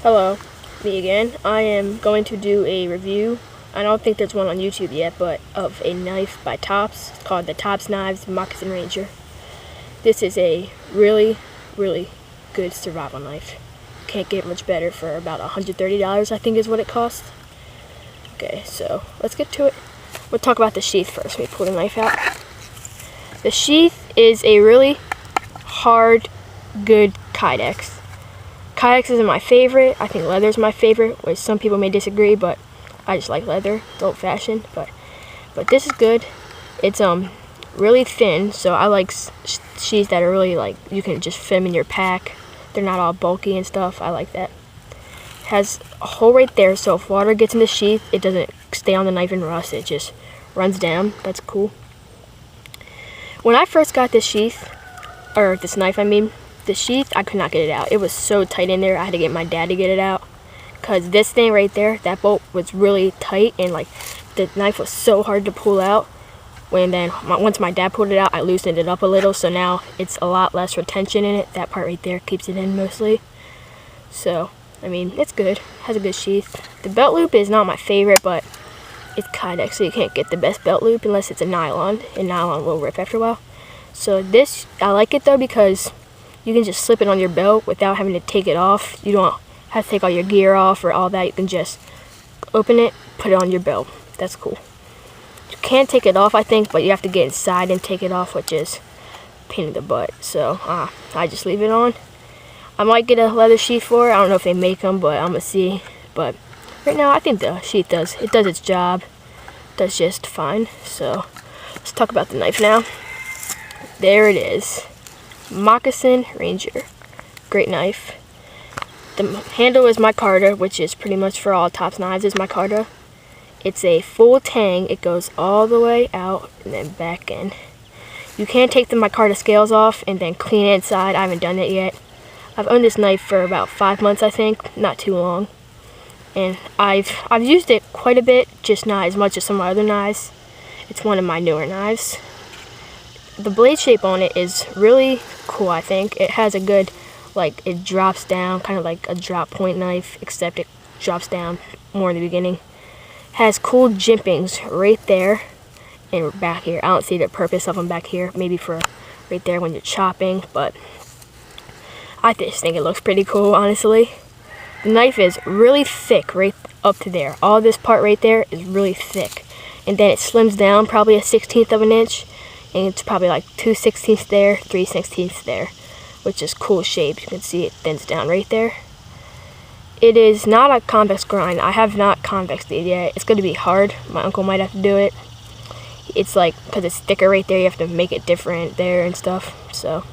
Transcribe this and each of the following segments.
Hello, me again. I am going to do a review. I don't think there's one on YouTube yet, but of a knife by Tops. It's called the Tops Knives Moccasin Ranger. This is a really, really good survival knife. Can't get much better for about $130, I think is what it costs. Okay, so let's get to it. We'll talk about the sheath first. Let me pull the knife out. The sheath is a really hard, good Kydex. Kydex isn't my favorite. I think leather is my favorite, which some people may disagree, but I just like leather. It's old fashioned, but this is good. It's really thin, so I like sheaths that are really like you can just fit them in your pack. They're not all bulky and stuff. I like that. It has a hole right there, so if water gets in the sheath, it doesn't stay on the knife and rust. It just runs down. That's cool. When I first got this sheath, or this knife, I mean, the sheath, I could not get it out. It was so tight in there. I had to get my dad to get it out, because this thing right there, that bolt was really tight, and like the knife was so hard to pull out. Once my dad pulled it out, I loosened it up a little, so now it's a lot less retention in it. That part right there keeps it in mostly. So I mean, it's good. It has a good sheath. The belt loop is not my favorite, but it's Kydex, so you can't get the best belt loop unless it's a nylon, and nylon will rip after a while. So this, I like it though, because you can just slip it on your belt without having to take it off. You don't have to take all your gear off or all that. You can just open it, put it on your belt. That's cool. You can take it off, I think, but you have to get inside and take it off, which is a pain in the butt. So I just leave it on. I might get a leather sheath for it. I don't know if they make them, but I'm gonna see. But right now, I think the sheath does its job. Does just fine. So let's talk about the knife now. There it is. Moccasin Ranger. Great knife. The handle is micarta, which is pretty much for all Tops knives is micarta. It's a full tang. It goes all the way out and then back in. You can take the micarta scales off and then clean it inside. I haven't done it yet. I've owned this knife for about 5 months, I think, not too long. And I've used it quite a bit, just not as much as some of my other knives. It's one of my newer knives. The blade shape on it is really cool, I think. It has a good, like, it drops down, kind of like a drop point knife, except it drops down more in the beginning. Has cool jimpings right there and back here. I don't see the purpose of them back here, maybe for right there when you're chopping, but I just think it looks pretty cool, honestly. The knife is really thick right up to there. All this part right there is really thick. And then it slims down probably a 1/16 of an inch. And it's probably like 2/16 there, 3/16 there, which is cool shape. You can see it thins down right there. It is not a convex grind. I have not convexed it yet. It's going to be hard. My uncle might have to do it. It's like, because it's thicker right there, you have to make it different there and stuff. So,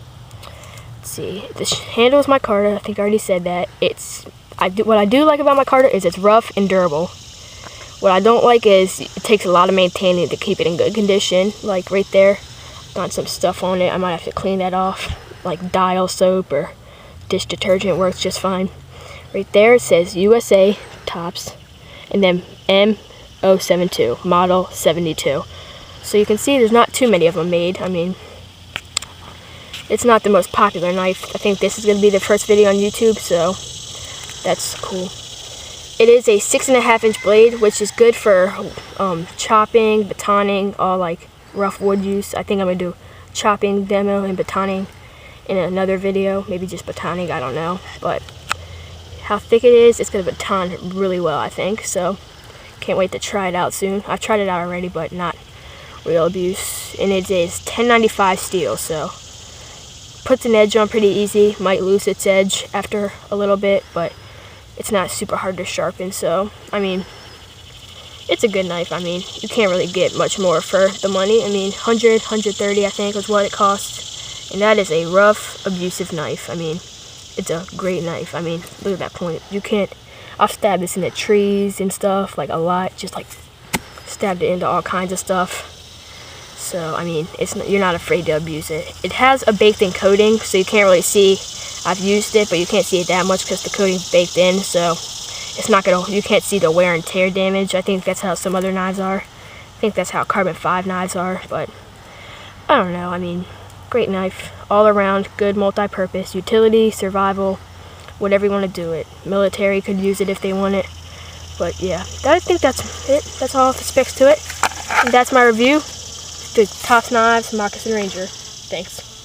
let's see. The handle is micarta. I think I already said that. What I do like about micarta is it's rough and durable. What I don't like is it takes a lot of maintaining to keep it in good condition. Like right there, got some stuff on it. I might have to clean that off. Like dial soap or dish detergent works just fine. Right there it says USA Tops, and then M072, model 72. So you can see there's not too many of them made. I mean, it's not the most popular knife. I think this is going to be the first video on YouTube, so that's cool. It is a 6.5-inch blade, which is good for chopping, batoning, all like rough wood use. I think I'm going to do chopping demo and batoning in another video. Maybe just batoning, I don't know. But how thick it is, it's going to baton really well, I think. So can't wait to try it out soon. I've tried it out already, but not real abuse. And it is 1095 steel, so puts an edge on pretty easy. Might lose its edge after a little bit, but it's not super hard to sharpen. So I mean, it's a good knife. I mean, you can't really get much more for the money. I mean, 100, 130 I think was what it costs, and that is a rough, abusive knife. I mean, it's a great knife. I mean, look at that point. You can't, I've stabbed this into trees and stuff, like a lot, just like stabbed it into all kinds of stuff. So I mean, you're not afraid to abuse it. It has a baked in coating, so you can't really see. I've used it, but you can't see it that much because the coating's baked in, so it's not gonna, you can't see the wear and tear damage. I think that's how some other knives are. I think that's how carbon 5 knives are, but I don't know. I mean, great knife all around, good multi-purpose, utility, survival, whatever you want to do it. Military could use it if they want it. But yeah, I think that's it. That's all the specs to it. And that's my review. The Tops Knives Moccasin Ranger. Thanks.